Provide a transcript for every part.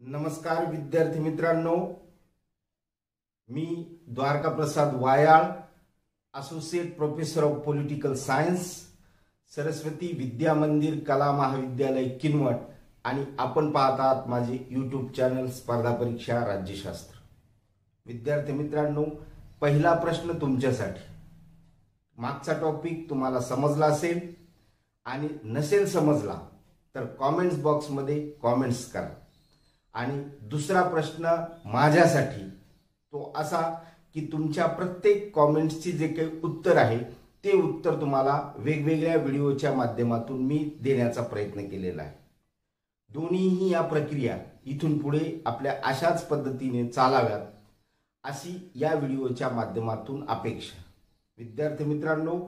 नमस्कार विद्यार्थी मित्रांनो, मी Dwarka Prasad Wayal, associate professor of political science, Saraswati Vidya Mandir Kala महाविद्यालय किनवट, आणि आपण पाहत आहात माझे यूट्यूब चॅनल स्पर्धा परीक्षा राज्यशास्त्र. विद्यार्थी मित्रांनो, पहिला प्रश्न तुमच्यासाठी. मागचा टॉपिक तुम्हाला समजला असेल आणि नसेल समजला तर कॉमेंट्स बॉक्समध्ये कॉमेंट्स करा. आणि दुसरा प्रश्न माझ्यासाठी तो असा की तुमच्या प्रत्येक कॉमेंट्सची जे काही उत्तर आहे ते उत्तर तुम्हाला वेगवेगळ्या व्हिडिओच्या माध्यमातून मी देण्याचा प्रयत्न केलेला आहे. दोन्हीही या प्रक्रिया इथून पुढे आपल्या अशाच पद्धतीने चालाव्यात अशी या व्हिडिओच्या माध्यमातून अपेक्षा. विद्यार्थी मित्रांनो,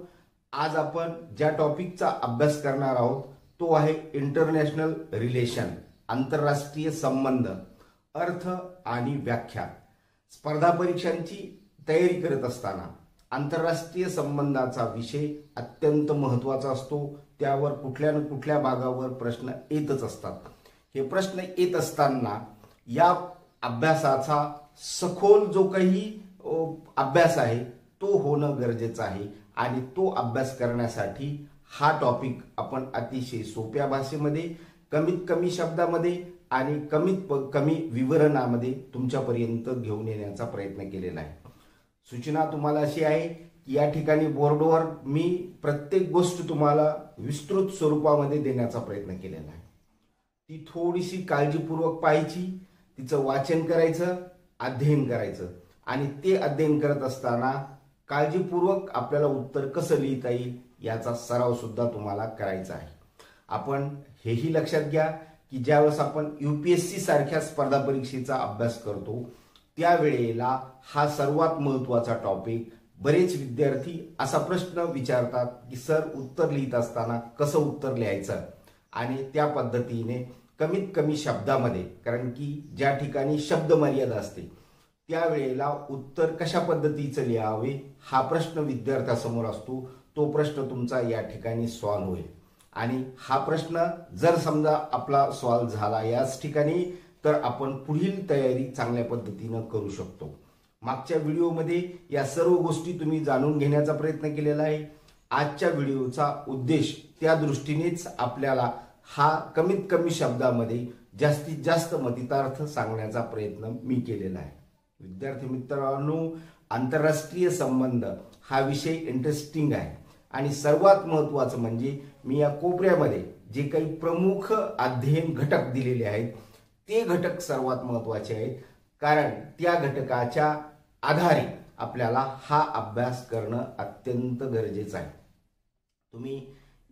आज आपण ज्या टॉपिकचा अभ्यास करणार आहोत तो आहे इंटरनॅशनल रिलेशन, आंतरराष्ट्रीय संबंध, अर्थ आणि व्याख्या. स्पर्धा परीक्षांची तयारी करत असताना आंतरराष्ट्रीय संबंधाचा विषय अत्यंत महत्त्वाचा असतो. त्यावर कुठल्या न कुठल्या भागावर प्रश्न येतच असतात. हे प्रश्न येत असताना या अभ्यासाचा सखोल जो काही अभ्यास आहे तो होणं गरजेचं आहे. आणि तो अभ्यास करण्यासाठी हा टॉपिक आपण अतिशय सोप्या भाषेमध्ये, कमीत कमी शब्दामध्ये आणि कमीत कमी विवरणामध्ये तुमच्यापर्यंत घेऊन येण्याचा प्रयत्न केलेला आहे. सूचना तुम्हाला अशी आहे की या ठिकाणी बोर्डवर मी प्रत्येक गोष्ट तुम्हाला विस्तृत स्वरूपामध्ये देण्याचा प्रयत्न केलेला आहे. ती थोडीशी काळजीपूर्वक पाहायची, तिचं वाचन करायचं, अध्ययन करायचं. आणि ते अध्ययन करत असताना काळजीपूर्वक आपल्याला उत्तर कसं लिहिता येईल याचा सराव सुद्धा तुम्हाला करायचा आहे. आपण हेही लक्षात घ्या की ज्यावेळेस आपण UPSC सारख्या स्पर्धा परीक्षेचा अभ्यास करतो त्यावेळेला हा सर्वात महत्त्वाचा टॉपिक. बरेच विद्यार्थी असा प्रश्न विचारतात की सर, उत्तर लिहित असताना कसं उत्तर लिहायचं, आणि त्या पद्धतीने कमीत कमी शब्दामध्ये, कारण की ज्या ठिकाणी शब्द मर्यादा असते त्यावेळेला उत्तर कशा पद्धतीचं लिहावे हा प्रश्न विद्यार्थ्यासमोर असतो. तो प्रश्न तुमचा या ठिकाणी सॉल्व्ह होईल. आणि हा प्रश्न जर समजा आपला सॉल्व्ह झाला याच ठिकाणी तर आपण पुढील तयारी चांगल्या पद्धतीनं करू शकतो. मागच्या व्हिडिओमध्ये या सर्व गोष्टी तुम्ही जाणून घेण्याचा प्रयत्न केलेला आहे. आजच्या व्हिडिओचा उद्देश त्या दृष्टीनेच आपल्याला हा कमीत कमी शब्दामध्ये जास्तीत जास्त मतितार्थ सांगण्याचा प्रयत्न मी केलेला आहे. विद्यार्थी मित्रांनो, आंतरराष्ट्रीय संबंध हा विषय इंटरेस्टिंग आहे. आणि सर्वात महत्त्वाचं म्हणजे मी या कोपऱ्यामध्ये जे काही प्रमुख अध्ययन घटक दिलेले आहेत ते घटक सर्वात महत्त्वाचे आहेत, कारण त्या घटकाच्या आधारे आपल्याला हा अभ्यास करणं अत्यंत गरजेचं आहे. तुम्ही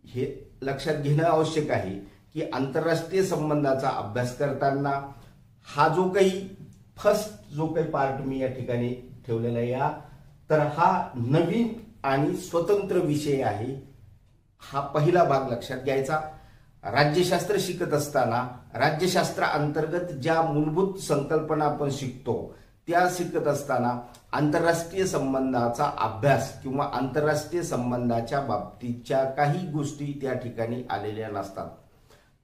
हे लक्षात घेणं आवश्यक आहे की आंतरराष्ट्रीय संबंधाचा अभ्यास करताना हा जो काही फर्स्ट जो काही पार्ट मी या ठिकाणी ठेवलेला आहे तर हा नवीन आणि स्वतंत्र विषय आहे. हा पहिला भाग लक्षात घ्यायचा. राज्यशास्त्र शिकत असताना राज्यशास्त्र अंतर्गत ज्या मूलभूत संकल्पना आपण शिकतो त्या शिकत असताना आंतरराष्ट्रीय संबंधाचा अभ्यास किंवा आंतरराष्ट्रीय संबंधाच्या बाबतीतच्या काही गोष्टी त्या ठिकाणी आलेल्या नसतात.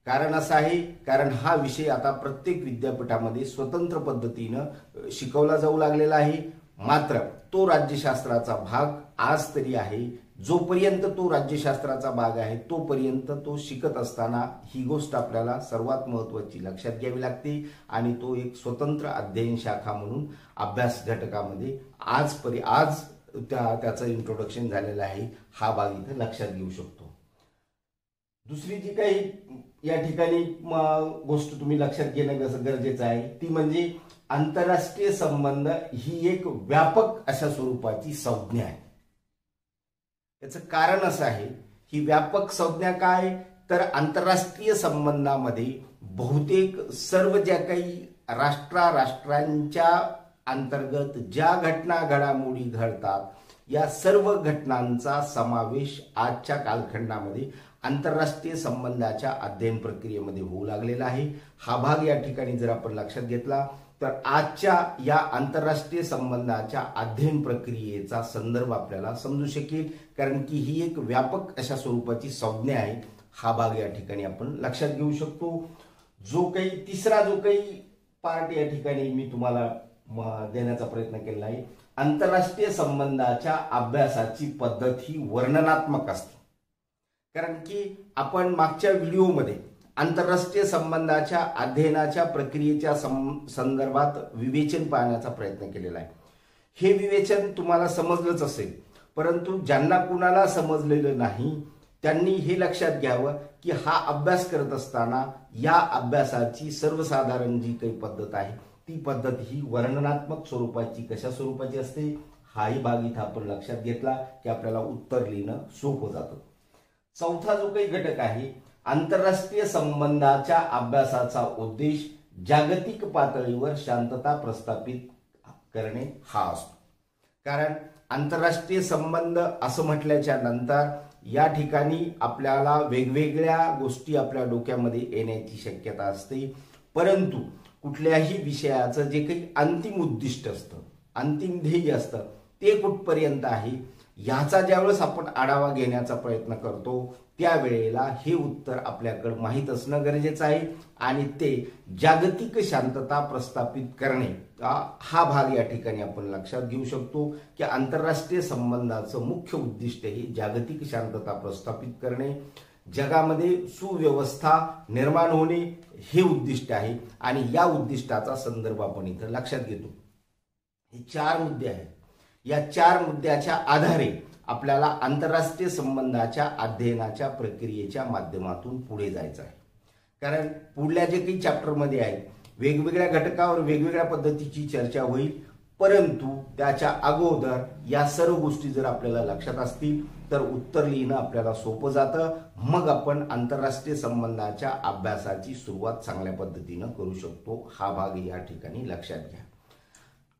कारण असं आहे, कारण हा विषय आता प्रत्येक विद्यापीठामध्ये स्वतंत्र पद्धतीनं शिकवला जाऊ लागलेला आहे. मात्र तो राज्यशास्त्राचा भाग आज तरी आहे. जोपर्यंत तो राज्यशास्त्राचा भाग आहे तोपर्यंत तो शिकत असताना ही गोष्ट आपल्याला सर्वात महत्त्वाची लक्षात घ्यावी लागते. आणि तो एक स्वतंत्र अध्ययन शाखा म्हणून अभ्यास घटकामध्ये आज त्याचं इंट्रोडक्शन झालेलं आहे. हा भाग इथे लक्षात घेऊ शकतो. दुसरी जी काही या ठिकाणी गोष्ट तुम्ही लक्षात घेणं गरजेचं आहे ती म्हणजे आंतरराष्ट्रीय संबंध ही एक व्यापक अशा स्वरूपाची संज्ञा आहे. याचं कारण असं आहे, ही व्यापक संज्ञा काय तर आंतरराष्ट्रीय संबंधामध्ये बहुतेक सर्व ज्या काही राष्ट्रांच्या अंतर्गत ज्या घटना घडामोडी घडतात या सर्व घटनांचा समावेश आजच्या कालखंडामध्ये आंतरराष्ट्रीय संबंधाच्या अध्ययन प्रक्रियेमध्ये होऊ लागलेला आहे. हा भाग या ठिकाणी जर आपण लक्षात घेतला तर आजच्या या आंतरराष्ट्रीय संबंधाच्या अध्ययन प्रक्रियेचा संदर्भ आपल्याला समजू शकेल, कारण की ही एक व्यापक अशा स्वरूपाची संज्ञा आहे. हा भाग या ठिकाणी आपण लक्षात घेऊ शकतो. जो काही तिसरा जो काही पार्ट या ठिकाणी मी तुम्हाला देण्याचा प्रयत्न केला आहे. आंतरराष्ट्रीय संबंधाच्या अभ्यासाची पद्धत ही वर्णनात्मक असते, कारण की आपण मागच्या व्हिडिओमध्ये आंतरराष्ट्रीय संबंधाच्या अध्ययनाच्या प्रक्रियेच्या संदर्भात विवेचन पाहण्याचा प्रयत्न केलेला आहे. हे विवेचन तुम्हाला समजलंच असेल, परंतु ज्यांना कुणाला समजलेलं नाही त्यांनी हे लक्षात घ्यावं की हा अभ्यास करत असताना या अभ्यासाची सर्वसाधारण जी काही पद्धत आहे ती पद्धत ही वर्णनात्मक स्वरूपाची कशा स्वरूपाची असते, हाही भाग इथं आपण लक्षात घेतला की आपल्याला उत्तर लिहिणं सोपं जातं. चौथा जो काही घटक आहे, आंतरराष्ट्रीय संबंधाच्या अभ्यासाचा उद्देश जागतिक पातळीवर शांतता प्रस्थापित करणे हा असतो. कारण आंतरराष्ट्रीय संबंध असं म्हटल्याच्या नंतर या ठिकाणी आपल्याला वेगवेगळ्या गोष्टी आपल्या डोक्यामध्ये येण्याची शक्यता असते, परंतु कुठल्याही विषयाचं जे काही अंतिम उद्दिष्ट असतं, अंतिम ध्येय असतं, ते कुठपर्यंत आहे याचा ज्यावेळेस आपण आढावा घेण्याचा प्रयत्न करतो त्यावेळेला हे उत्तर आपल्याकडे माहीत असणं गरजेचं आहे आणि ते जागतिक शांतता प्रस्थापित करणे हा भाग या ठिकाणी आपण लक्षात घेऊ शकतो की आंतरराष्ट्रीय संबंधाचं मुख्य उद्दिष्ट हे जागतिक शांतता प्रस्थापित करणे, जगामध्ये सुव्यवस्था निर्माण होणे हे उद्दिष्ट आहे आणि या उद्दिष्टाचा संदर्भ आपण इथं लक्षात घेतो. हे 4 मुद्दे आहेत. या 4 मुद्द्याच्या आधारे आपल्याला आंतरराष्ट्रीय संबंधाच्या अध्ययनाच्या प्रक्रियेच्या माध्यमातून पुढे जायचं आहे. कारण पुढल्या जे काही चॅप्टरमध्ये आहे वेगवेगळ्या घटकावर वेगवेगळ्या पद्धतीची चर्चा होईल, परंतु त्याच्या अगोदर या सर्व गोष्टी जर आपल्याला लक्षात असतील तर उत्तर लिहिणं आपल्याला सोपं जातं. मग आपण आंतरराष्ट्रीय संबंधाच्या अभ्यासाची सुरुवात चांगल्या पद्धतीनं करू शकतो. हा भाग या ठिकाणी लक्षात घ्या.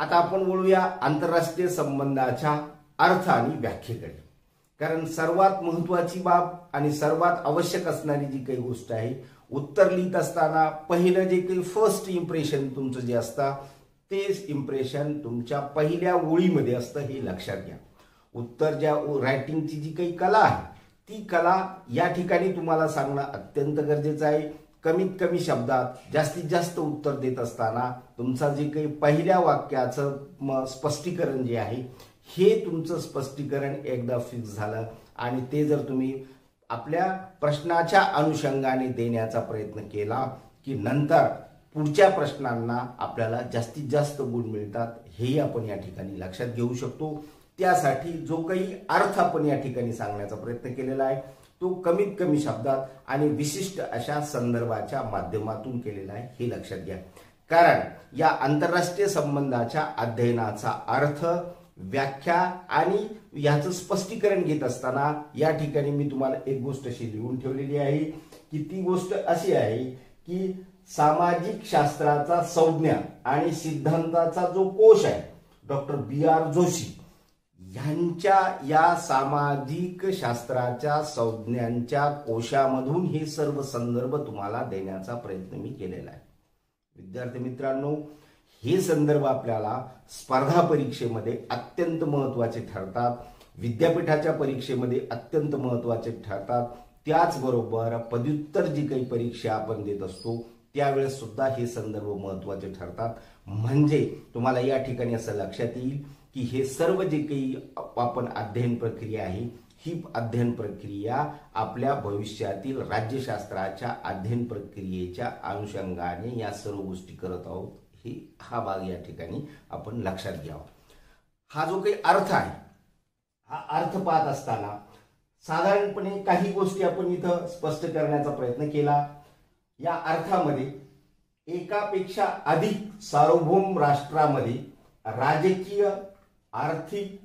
आता आपण बोलूया आंतरराष्ट्रीय संबंधाच्या अर्थ आणि व्याख्येकडे. कारण सर्वात महत्वाची बाब आणि सर्वात आवश्यक असणारी जी काही गोष्ट आहे, उत्तर लिहित असताना पहिलं जे काही फर्स्ट इम्प्रेशन तुमचं जे असतं तेच इम्प्रेशन तुमच्या पहिल्या ओळीमध्ये असतं, हे लक्षात घ्या. उत्तर ज्या रायटिंगची जी काही कला आहे ती कला या ठिकाणी तुम्हाला सांगणं अत्यंत गरजेचं आहे. कमीत कमी शब्दात जास्तीत जास्त उत्तर देत असताना तुमचा जे काही पहिल्या वाक्याचं स्पष्टीकरण जे आहे हे तुमचं स्पष्टीकरण एकदा फिक्स झालं आणि ते जर तुम्ही आपल्या प्रश्नाच्या अनुषंगाने देण्याचा प्रयत्न केला की नंतर पुढच्या प्रश्नांना आपल्याला जास्तीत जास्त गुण मिळतात, हेही आपण या ठिकाणी लक्षात घेऊ शकतो. त्यासाठी जो काही अर्थ आपण या ठिकाणी सांगण्याचा प्रयत्न केलेला आहे तो कमीत कमी शब्दात आणि विशिष्ट अशा संदर्भाच्या माध्यमातून केलेला आहे, हे लक्षात घ्या. कारण या आंतरराष्ट्रीय संबंधाच्या अध्ययनाचा अर्थ, व्याख्या आणि याचं स्पष्टीकरण घेत असताना या ठिकाणी मी तुम्हाला एक गोष्ट अशी लिहून ठेवलेली आहे की ती गोष्ट अशी आहे की सामाजिक शास्त्राचा संज्ञा आणि सिद्धांताचा जो कोश आहे डॉक्टर B.R. जोशी यांच्या या सामाजिक शास्त्राच्या संज्ञांच्या कोशामधून हे सर्व संदर्भ तुम्हाला देण्याचा प्रयत्न मी केलेला आहे. विद्यार्थी मित्रांनो, हे संदर्भ आपल्याला स्पर्धा परीक्षेमध्ये अत्यंत महत्त्वाचे ठरतात, विद्यापीठाच्या परीक्षेमध्ये अत्यंत महत्त्वाचे ठरतात. त्याचबरोबर पदव्युत्तर जी काही परीक्षा आपण देत असतो त्यावेळेस सुद्धा हे संदर्भ महत्त्वाचे ठरतात. म्हणजे तुम्हाला या ठिकाणी असं लक्षात येईल की हे सर्व जे काही आपण अध्ययन प्रक्रिया आहे ही अध्ययन प्रक्रिया आपल्या भविष्यातील राज्यशास्त्राच्या अध्ययन प्रक्रियेच्या अनुषंगाने या सर्व गोष्टी करत आहोत, हा भाग या ठिकाणी आपण लक्षात घ्यावा. हा जो काही अर्थ आहे हा अर्थ पाहत असताना साधारणपणे काही गोष्टी आपण इथं स्पष्ट करण्याचा प्रयत्न केला. या अर्थामध्ये एकापेक्षा अधिक सार्वभौम राष्ट्रामध्ये राजकीय, आर्थिक,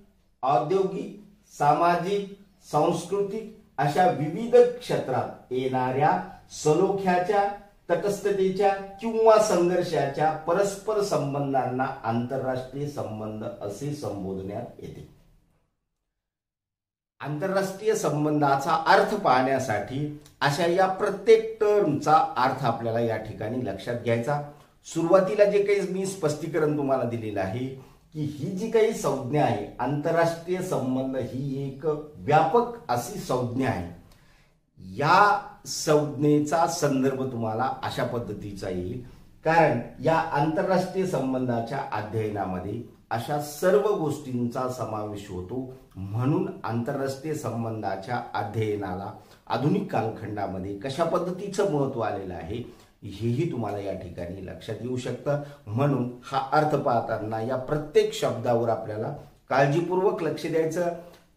औद्योगिक, सामाजिक, सांस्कृतिक अशा विविध क्षेत्रात येणाऱ्या सलोख्याच्या, तटस्थतेच्या किंवा संघर्षाच्या परस्पर संबंधांना आंतरराष्ट्रीय संबंध असे संबोधण्यात येते. आंतरराष्ट्रीय संबंधाचा अर्थ पाहण्यासाठी अशा या प्रत्येक टर्मचा अर्थ आपल्याला या ठिकाणी लक्षात घ्यायचा. सुरुवातीला जे काही मी स्पष्टीकरण तुम्हाला दिलेलं आहे की ही जी काही संज्ञा आहे आंतरराष्ट्रीय संबंध ही एक व्यापक अशी संज्ञा आहे. या संज्ञेचा संदर्भ तुम्हाला अशा पद्धतीचा येईल कारण या आंतरराष्ट्रीय संबंधाच्या अध्ययनामध्ये अशा सर्व गोष्टींचा समावेश होतो, म्हणून आंतरराष्ट्रीय संबंधाच्या अध्ययनाला आधुनिक कालखंडामध्ये कशा पद्धतीचं महत्त्व आलेलं आहे हेही तुम्हाला या ठिकाणी लक्षात येऊ शकतं। म्हणून हा अर्थ पाहताना या प्रत्येक शब्दावर आपल्याला काळजीपूर्वक लक्ष द्यायचं,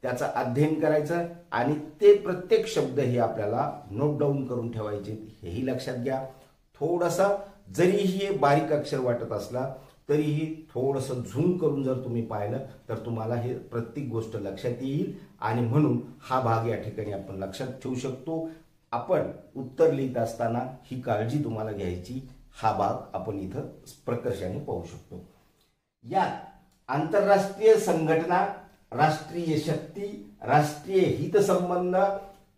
त्याचं अध्ययन करायचं आणि ते प्रत्येक शब्द हे आपल्याला नोट डाऊन करून ठेवायचे, हेही लक्षात घ्या। थोडंसं जरीही हे बारीक अक्षर वाटत असला तरीही थोडंसं झूम करून जर तुम्ही पाहिलं तर तुम्हाला हे प्रत्येक गोष्ट लक्षात येईल आणि म्हणून हा भाग या ठिकाणी आपण लक्षात ठेवू शकतो। आपण उत्तर लिहित असताना ही काळजी तुम्हाला घ्यायची, हा भाग आपण इथं प्रकर्षाने पाहू शकतो। यात आंतरराष्ट्रीय संघटना, राष्ट्रीय शक्ती, राष्ट्रीय हितसंबंध,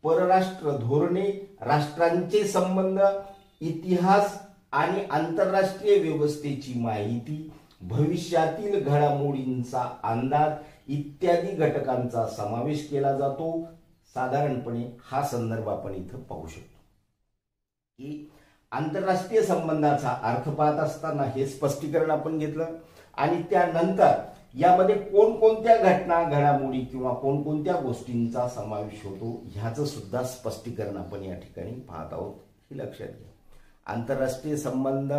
परराष्ट्र धोरणे, राष्ट्रांचे संबंध, इतिहास आणि आंतरराष्ट्रीय व्यवस्थेची माहिती, भविष्यातील घडामोडींचा अंदाज इत्यादी घटकांचा समावेश केला जातो। साधारणपणे हा संदर्भ आपण इथं पाहू शकतो की आंतरराष्ट्रीय संबंधाचा अर्थ पाहत असताना हे स्पष्टीकरण आपण घेतलं आणि त्यानंतर यामध्ये कोणकोणत्या घटना, घडामोडी किंवा कोणकोणत्या गोष्टींचा समावेश होतो ह्याचं सुद्धा स्पष्टीकरण आपण या ठिकाणी पाहत आहोत, हे लक्षात घ्या। आंतरराष्ट्रीय संबंध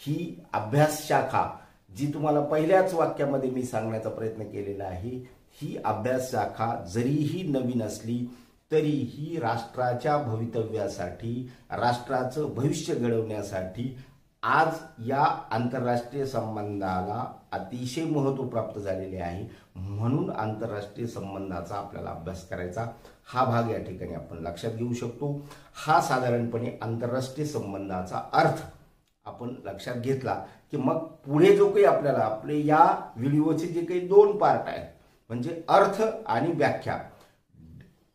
ही अभ्यास शाखा जी तुम्हाला पहिल्याच वाक्यामध्ये मी सांगण्याचा प्रयत्न केलेला आहे, ही अभ्यास शाखा जरीही नवीन असली तरीही राष्ट्राच्या भवितव्यासाठी, राष्ट्राचं भविष्य घडवण्यासाठी आज या आंतरराष्ट्रीय संबंधाला अतिशय महत्त्व प्राप्त झालेले आहे। म्हणून आंतरराष्ट्रीय संबंधाचा आपल्याला अभ्यास करायचा, हा भाग या ठिकाणी आपण लक्षात घेऊ शकतो। हा साधारणपणे आंतरराष्ट्रीय संबंधाचा अर्थ आपण लक्षात घेतला की मग पुढे जो काही आपल्याला आपले या व्हिडिओचे जे काही दोन पार्ट आहेत म्हणजे अर्थ आणि व्याख्या,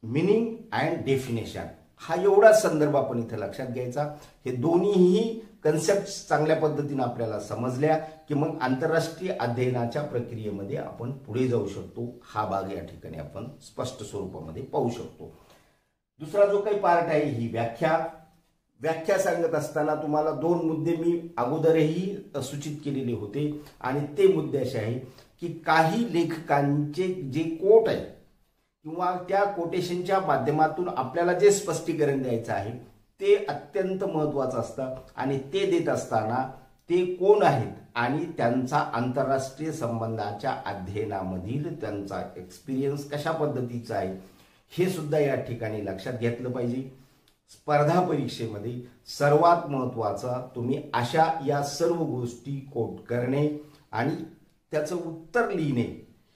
मीनिंग अँड डेफिनेशन, हा एवढा संदर्भ आपण इथे लक्षात घ्यायचा। हे दोन्हीही कन्सेप्ट चांगल्या पद्धतीने आपल्याला समजल्या की मग आंतरराष्ट्रीय अध्ययनाच्या प्रक्रियेमध्ये आपण पुढे जाऊ शकतो, हा भाग या ठिकाणी आपण स्पष्ट स्वरूपामध्ये पाहू शकतो। दुसरा जो काही पार्ट आहे ही व्याख्या सांगत असताना तुम्हाला दोन मुद्दे मी अगोदरही सूचित केलेले होते आणि ते मुद्दे असे आहे की काही लेखकांचे जे कोट आहे किंवा त्या कोटेशनच्या माध्यमातून आपल्याला जे स्पष्टीकरण द्यायचं आहे ते अत्यंत महत्त्वाचं असतं आणि ते देत असताना ते कोण आहेत आणि त्यांचा आंतरराष्ट्रीय संबंधाच्या अध्ययनामधील त्यांचा एक्सपिरियन्स कशा पद्धतीचा आहे हे सुद्धा या ठिकाणी लक्षात घेतलं पाहिजे। स्पर्धा परीक्षेमध्ये सर्वात महत्त्वाचा तुम्ही अशा या सर्व गोष्टी कोट करणे आणि त्याचं उत्तर लिहिणे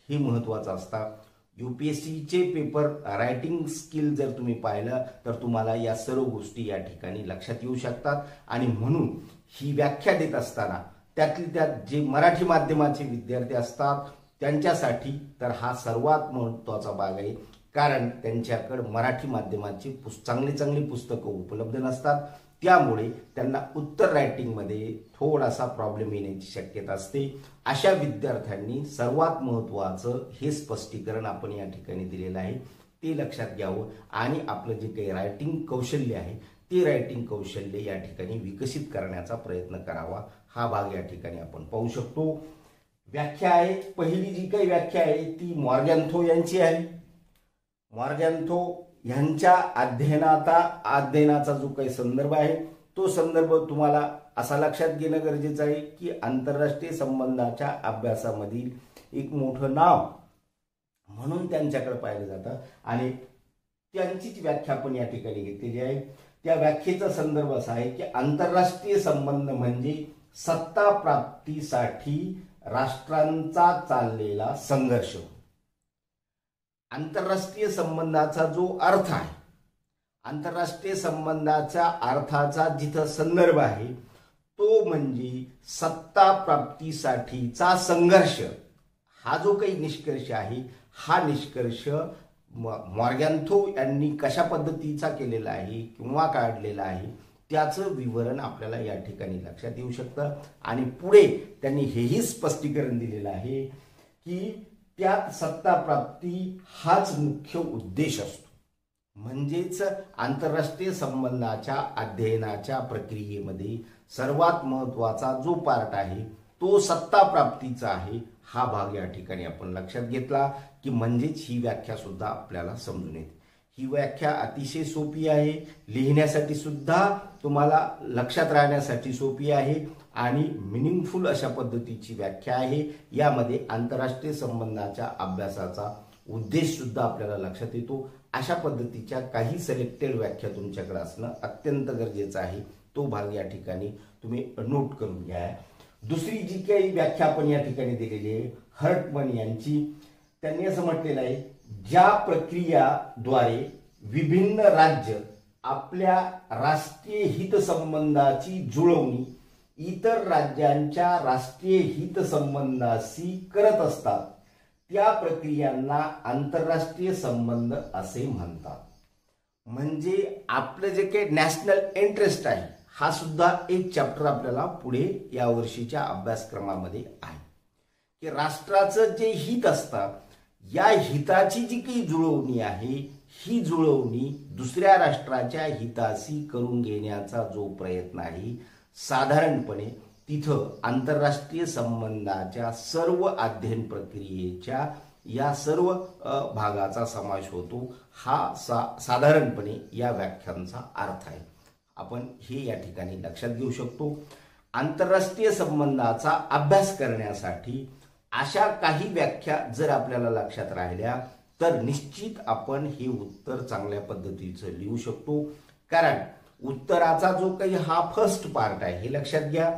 हे महत्त्वाचं असतं। यूपीएससीचे पेपर रायटिंग स्किल जर तुम्ही पाहिलं तर तुम्हाला या सर्व गोष्टी या ठिकाणी लक्षात येऊ शकतात आणि म्हणून ही व्याख्या देत असताना त्यात जे मराठी माध्यमाचे विद्यार्थी असतात त्यांच्यासाठी तर हा सर्वात महत्त्वाचा भाग आहे, कारण त्यांच्याकडे मराठी माध्यमाची चांगली पुस्तकं उपलब्ध नसतात, त्यामुळे त्यांना उत्तर रायटिंगमध्ये थोडासा प्रॉब्लेम येण्याची शक्यता असते। अशा विद्यार्थ्यांनी सर्वात महत्त्वाचं हे स्पष्टीकरण आपण या ठिकाणी दिलेलं आहे ते लक्षात घ्यावं आणि आपलं जे काही रायटिंग कौशल्य आहे ते रायटिंग कौशल्य या ठिकाणी विकसित करण्याचा प्रयत्न करावा, हा भाग या ठिकाणी आपण पाहू शकतो। व्याख्या आहे, पहिली जी काही व्याख्या आहे ती मॉर्गॅन्थो यांची आहे। मॉर्गॅन्थो ह्यांच्या अध्ययनाचा जो काही संदर्भ आहे तो संदर्भ तुम्हाला असा लक्षात घेणं गरजेचं आहे की आंतरराष्ट्रीय संबंधाच्या अभ्यासामधील एक मोठं नाव म्हणून त्यांच्याकडे पाहिलं जातं आणि त्यांचीच व्याख्या पण या ठिकाणी घेतलेली आहे। त्या व्याख्येचा संदर्भ असा आहे की आंतरराष्ट्रीय संबंध म्हणजे सत्ता प्राप्तीसाठी राष्ट्रांचा चाललेला संघर्ष। आंतरराष्ट्रीय संबंधाचा जो अर्थ आहे, आंतरराष्ट्रीय संबंधाच्या अर्थाचा जिथं संदर्भ आहे तो म्हणजे सत्ता प्राप्तीसाठीचा संघर्ष। हा जो काही निष्कर्ष आहे हा निष्कर्ष मॉर्गॅन्थो यांनी कशा पद्धतीचा केलेला आहे किंवा काढलेला आहे त्याचं विवरण आपल्याला या ठिकाणी लक्षात येऊ शकतं आणि पुढे त्यांनी हेही स्पष्टीकरण दिलेलं आहे की त्यात सत्ता प्राप्ती हाच मुख्य उद्देश असतो। म्हणजेच आंतरराष्ट्रीय संबंधाच्या अध्ययनाच्या प्रक्रियेमध्ये सर्वात महत्त्वाचा जो पार्ट आहे तो सत्ता प्राप्तीचा आहे. हा भाग या ठिकाणी आपण लक्षात घेतला की म्हणजेच ही व्याख्या सुद्धा आपल्याला समजून येते. ही व्याख्या अतिशय सोपी आहे, लिहिण्यासाठी सुद्धा तुम्हाला लक्षात राहण्यासाठी सोपी आहे आणि मिनिंगफुल अशा पद्धतीची व्याख्या आहे. यामध्ये आंतरराष्ट्रीय संबंधाच्या अभ्यासाचा उद्देश सुद्धा आपल्याला लक्षात येतो. अशा पद्धतीच्या काही सिलेक्टेड व्याख्या तुमच्याकडे असणं अत्यंत गरजेचं आहे. तो भाग या ठिकाणी तुम्ही नोट करून घ्या. दुसरी जी काही व्याख्या आपण या ठिकाणी दिलेली आहे हर्टमन यांची, त्यांनी असं म्हटलेलं आहे, ज्या प्रक्रियाद्वारे विभिन्न राज्य आपल्या राष्ट्रीय हितसंबंधाची जुळवणी इतर राज्यांच्या राष्ट्रीय हितसंबंधाशी करत असतात त्या प्रक्रियांना आंतरराष्ट्रीय संबंध असे म्हणतात. म्हणजे आपलं जे काही नॅशनल इंटरेस्ट आहे हा सुद्धा एक चॅप्टर आपल्याला पुढे या वर्षीच्या अभ्यासक्रमामध्ये आहे की राष्ट्राचं जे हित असतं या हिताची जी काही जुळवणी आहे ही जुळवणी दुसऱ्या राष्ट्राच्या हिताशी करून घेण्याचा जो प्रयत्न आहे साधारणपणे तिथं आंतरराष्ट्रीय संबंधाच्या सर्व अध्ययन प्रक्रियेच्या या सर्व भागाचा समावेश होतो. हा साधारणपणे या व्याख्यांचा अर्थ आहे. आपण हे या ठिकाणी लक्षात घेऊ शकतो. आंतरराष्ट्रीय संबंधाचा अभ्यास करण्यासाठी अशा काही व्याख्या जर आपल्याला लक्षात राहिल्या तर निश्चित आपण हे उत्तर चांगल्या पद्धतीचं लिहू शकतो. कारण उत्तराचा जो काही हा फर्स्ट पार्ट आहे हे लक्षात घ्या.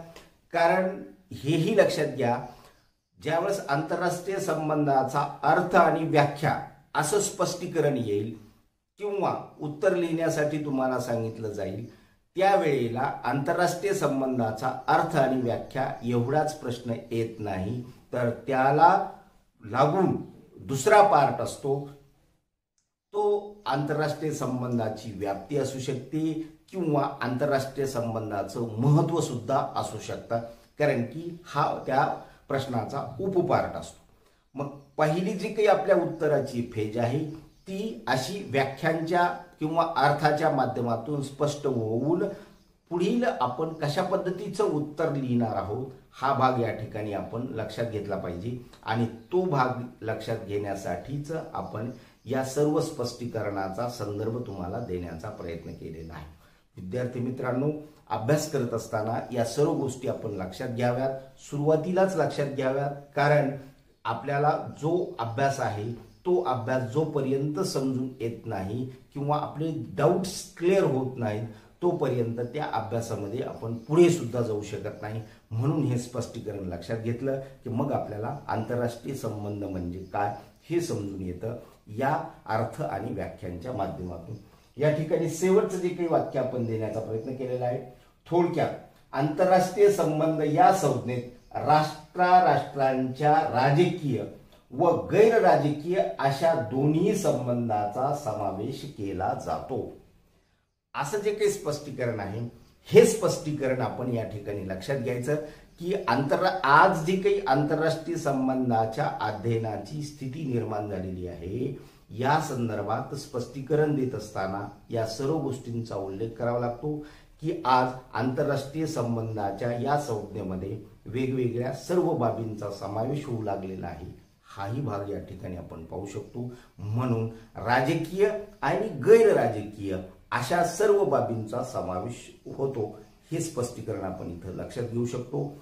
कारण हेही लक्षात घ्या, ज्यावेळेस आंतरराष्ट्रीय संबंधाचा अर्थ आणि व्याख्या असं स्पष्टीकरण येईल किंवा उत्तर लिहिण्यासाठी तुम्हाला सांगितलं जाईल त्यावेळेला आंतरराष्ट्रीय संबंधाचा अर्थ आणि व्याख्या एवढाच प्रश्न येत नाही, तर त्याला लागून दुसरा पार्ट असतो तो आंतरराष्ट्रीय संबंधाची व्याप्ती असू शकते किंवा आंतरराष्ट्रीय संबंधाचं महत्त्व सुद्धा असू शकतं, कारण की हा त्या प्रश्नाचा उपपार्ट असतो. मग पहिली जी काही आपल्या उत्तराची फेज आहे ती अशी व्याख्यांच्या किंवा अर्थाच्या माध्यमातून स्पष्ट होऊन पुढील आपण कशा पद्धतीचं उत्तर लिहिणार आहोत हा भाग या ठिकाणी आपण लक्षात घेतला पाहिजे. आणि तो भाग लक्षात घेण्यासाठीच आपण या सर्व स्पष्टीकरणाचा संदर्भ तुम्हाला देण्याचा प्रयत्न केलेला आहे. विद्यार्थी मित्रांनो, अभ्यास करत असताना या सर्व गोष्टी आपण लक्षात घ्याव्यात, सुरुवातीलाच लक्षात घ्याव्यात. कारण आपल्याला जो अभ्यास आहे तो अभ्यास जोपर्यंत समजून येत नाही किंवा आपले डाऊट्स क्लिअर होत नाहीत तोपर्यंत त्या अभ्यासामध्ये आपण पुढे सुद्धा जाऊ शकत नाही. म्हणून हे स्पष्टीकरण लक्षात घेतलं की मग आपल्याला आंतरराष्ट्रीय संबंध म्हणजे काय हे समजून येतं या अर्थ आणि व्याख्यांच्या माध्यमातून. या ठिकाणी शेवटचं जे काही वाक्य आपण देण्याचा प्रयत्न केलेला आहे. थोडक्यात आंतरराष्ट्रीय संबंध या संज्ञेत राष्ट्रांच्या राजकीय व गैर राजकीय अशा दोन्ही संबंधाचा समावेश केला जातो. असं जे काही स्पष्टीकरण आहे हे स्पष्टीकरण आपण या ठिकाणी लक्षात घ्यायचं की आज जी काही आंतरराष्ट्रीय संबंधाच्या अध्ययनाची स्थिती निर्माण झालेली आहे या संदर्भात स्पष्टीकरण देत असताना या सर्व गोष्टींचा उल्लेख करावा लागतो की आज आंतरराष्ट्रीय संबंधाच्या या संज्ञेमध्ये वेगवेगळ्या सर्व बाबींचा समावेश होऊ लागलेला आहे. हाही भाग या ठिकाणी आपण पाहू शकतो. म्हणून राजकीय आणि गैर राजकीय अशा सर्व बाबींचा समावेश होतो हे स्पष्टीकरण आपण इथं लक्षात घेऊ शकतो.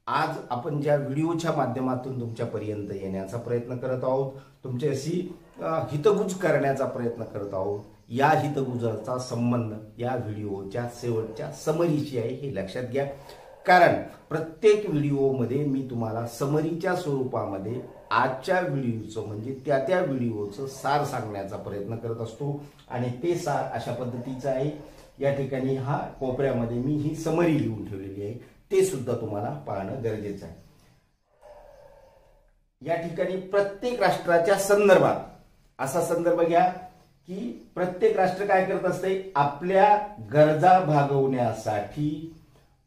आज आपण ज्या व्हिडिओच्या माध्यमातून तुमच्यापर्यंत येण्याचा प्रयत्न करत आहोत, तुमच्याशी हितगुज करण्याचा प्रयत्न करत आहोत, या हितगुजाचा संबंध या व्हिडिओच्या शेवटच्या समरीशी आहे हे लक्षात घ्या. कारण प्रत्येक व्हिडिओमध्ये मी तुम्हाला समरीच्या स्वरूपामध्ये आजच्या व्हिडिओचं म्हणजे त्या व्हिडिओचं सार सांगण्याचा प्रयत्न करत असतो आणि ते सार अशा पद्धतीचं आहे. या ठिकाणी हा कोपऱ्यामध्ये मी ही समरी लिहून ठेवलेली आहे, ते सुद्धा तुम्हाला पाहणं गरजेचं आहे. या ठिकाणी प्रत्येक राष्ट्राच्या संदर्भात असा संदर्भ घ्या की प्रत्येक राष्ट्र काय करत असते, आपल्या गरजा भागवण्यासाठी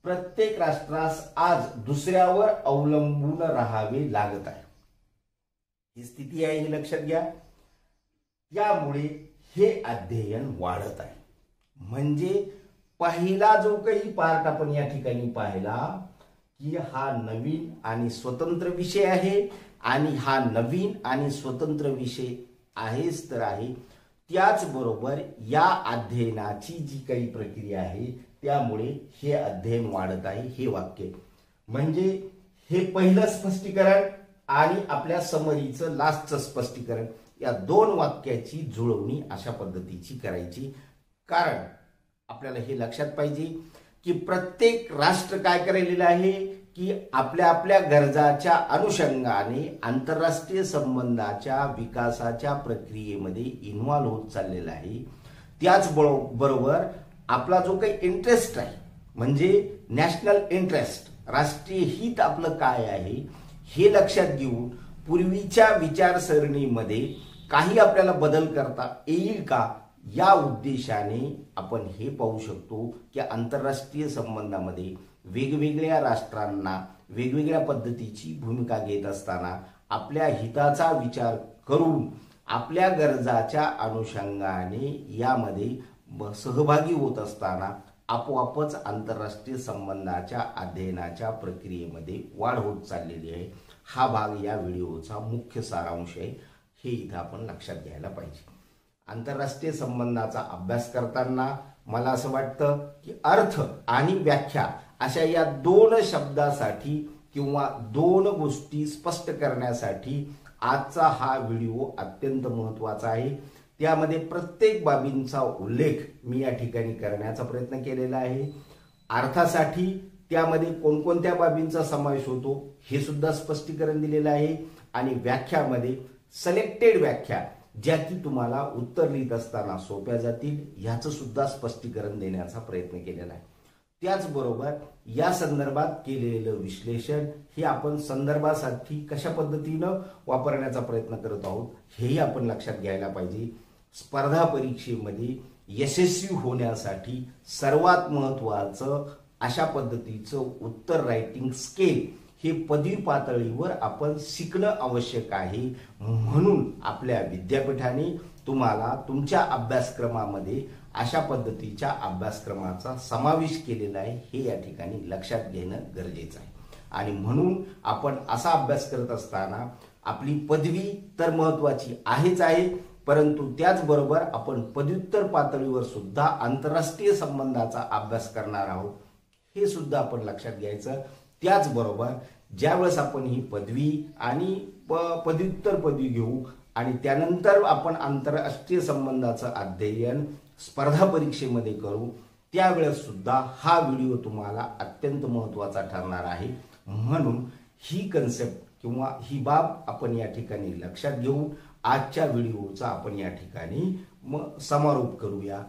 प्रत्येक राष्ट्रास आज दुसऱ्यावर अवलंबून राहावे लागत आहे. ही स्थिती आहे हे लक्षात घ्या. यामुळे हे अध्ययन वाढत आहे. म्हणजे पहिला जो काही पार्ट आपण या ठिकाणी पाहिला की हा नवीन आणि स्वतंत्र विषय आहे आणि हा नवीन आणि स्वतंत्र विषय आहेच तर आहे. त्याचबरोबर या अध्ययनाची जी काही प्रक्रिया आहे त्यामुळे हे अध्ययन वाढत आहे. हे वाक्य म्हणजे हे पहिलं स्पष्टीकरण आणि आपल्या समरीचं लास्टचं स्पष्टीकरण या दोन वाक्याची जुळवणी अशा पद्धतीची करायची. कारण आपल्याला हे लक्षात पाहिजे की प्रत्येक राष्ट्र काय करायलेलं आहे की आपल्या आपल्या गरजाच्या अनुषंगाने आंतरराष्ट्रीय संबंधाच्या विकासाच्या प्रक्रियेमध्ये इन्व्हॉल्व होत चाललेला आहे. त्याच बरोबर आपला जो काही इंटरेस्ट आहे म्हणजे नॅशनल इंटरेस्ट, राष्ट्रीय हित आपलं काय आहे हे लक्षात घेऊन पूर्वीच्या विचारसरणीमध्ये काही आपल्याला बदल करता येईल का या उद्देशाने आपण हे पाहू शकतो की आंतरराष्ट्रीय संबंधामध्ये वेगवेगळ्या राष्ट्रांना वेगवेगळ्या पद्धतीची भूमिका घेत असताना आपल्या हिताचा विचार करून आपल्या गरजाच्या अनुषंगाने यामध्ये सहभागी होत असताना आपोआपच आंतरराष्ट्रीय संबंधाच्या अध्ययनाच्या प्रक्रियेमध्ये वाढ होत चाललेली आहे. हा भाग या व्हिडिओचा मुख्य सारांश आहे. हे इथं आपण लक्षात घ्यायला पाहिजे. आंतरराष्ट्रीय संबंधाचा अभ्यास करताना मला असं वाटतं की अर्थ आणि व्याख्या अशा या दोन शब्दासाठी किंवा दोन गोष्टी स्पष्ट करण्यासाठी आजचा हा व्हिडिओ अत्यंत महत्त्वाचा आहे. त्यामध्ये प्रत्येक बाबींचा उल्लेख मी या ठिकाणी करण्याचा प्रयत्न केलेला आहे. अर्थासाठी त्यामध्ये कोणकोणत्या बाबींचा समावेश होतो हे सुद्धा स्पष्टीकरण दिलेलं आहे आणि व्याख्यामध्ये सिलेक्टेड व्याख्या ज्या की तुम्हाला उत्तर लिहित असताना सोप्या जातील ह्याचं सुद्धा स्पष्टीकरण देण्याचा प्रयत्न केलेला आहे. त्याचबरोबर या संदर्भात केलेलं विश्लेषण हे आपण संदर्भासाठी कशा पद्धतीनं वापरण्याचा प्रयत्न करत आहोत हेही आपण लक्षात घ्यायला पाहिजे. स्पर्धा परीक्षेमध्ये यशस्वी होण्यासाठी सर्वात महत्त्वाचं अशा पद्धतीचं उत्तर रायटिंग स्केल हे पदवी पातळीवर आपण शिकणं आवश्यक आहे. म्हणून आपल्या विद्यापीठाने तुम्हाला तुमच्या अभ्यासक्रमामध्ये अशा पद्धतीच्या अभ्यासक्रमाचा समावेश केलेला आहे. हे या ठिकाणी लक्षात घेणं गरजेचं आहे. आणि म्हणून आपण असा अभ्यास करत असताना आपली पदवी तर महत्त्वाची आहेच आहे, परंतु त्याचबरोबर आपण पदव्युत्तर पातळीवर सुद्धा आंतरराष्ट्रीय संबंधाचा अभ्यास करणार आहोत हे सुद्धा आपण लक्षात घ्यायचं. त्याचबरोबर ज्यावेळेस आपण ही पदवी आणि पदव्युत्तर पदवी घेऊ आणि त्यानंतर आपण आंतरराष्ट्रीय संबंधाचं अध्ययन स्पर्धा परीक्षेमध्ये करू त्यावेळेस सुद्धा हा व्हिडिओ तुम्हाला अत्यंत महत्त्वाचा ठरणार आहे. म्हणून ही कन्सेप्ट किंवा ही बाब आपण या ठिकाणी लक्षात घेऊन आजच्या व्हिडिओचा आपण या ठिकाणी समारोप करूया.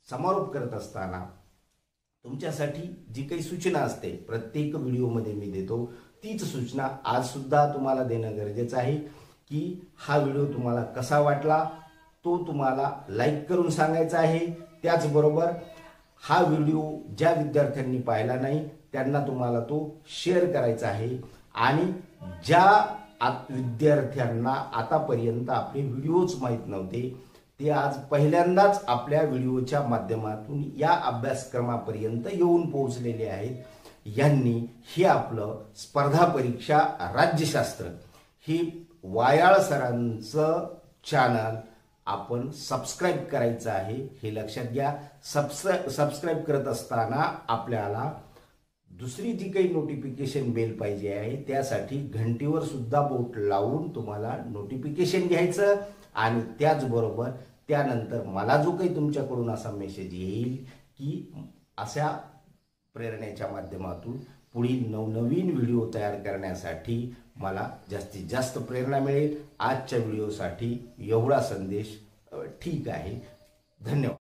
समारोप करत असताना तुमच्यासाठी जी काही सूचना असते प्रत्येक व्हिडिओमध्ये मी देतो तीच सूचना आज सुद्धा तुम्हाला देणं गरजेचं आहे की हा व्हिडिओ तुम्हाला कसा वाटला तो तुम्हाला लाईक करून सांगायचा आहे. त्याचबरोबर हा व्हिडिओ ज्या विद्यार्थ्यांनी पाहिला नाही त्यांना तुम्हाला तो शेअर करायचा आहे आणि ज्या विद्यार्थ्यांना आतापर्यंत आपले व्हिडिओच माहीत नव्हते ते आज पहिल्यांदाच आपल्या व्हिडिओच्या माध्यमातून या अभ्यासक्रमापर्यंत येऊन पोहोचलेले आहेत. यांनी हे आपलं स्पर्धा परीक्षा राज्यशास्त्र ही वायाळ सरांचं चॅनल आपण सबस्क्राईब करायचं आहे हे लक्षात घ्या. सबस्क्राईब करत असताना आपल्याला दुसरी जी काही नोटिफिकेशन बेल पाहिजे आहे त्यासाठी घंटीवर सुद्धा बोट लावून तुम्हाला नोटिफिकेशन घ्यायचं आणि त्याचबरोबर त्यानंतर मला जो काही तुमच्याकडून असा मेसेज येईल की अशा प्रेरणेच्या माध्यमातून पुढील नवनवीन व्हिडिओ तयार करण्यासाठी मला जास्तीत जास्त प्रेरणा मिळेल. आजच्या व्हिडिओसाठी एवढा संदेश ठीक आहे. धन्यवाद.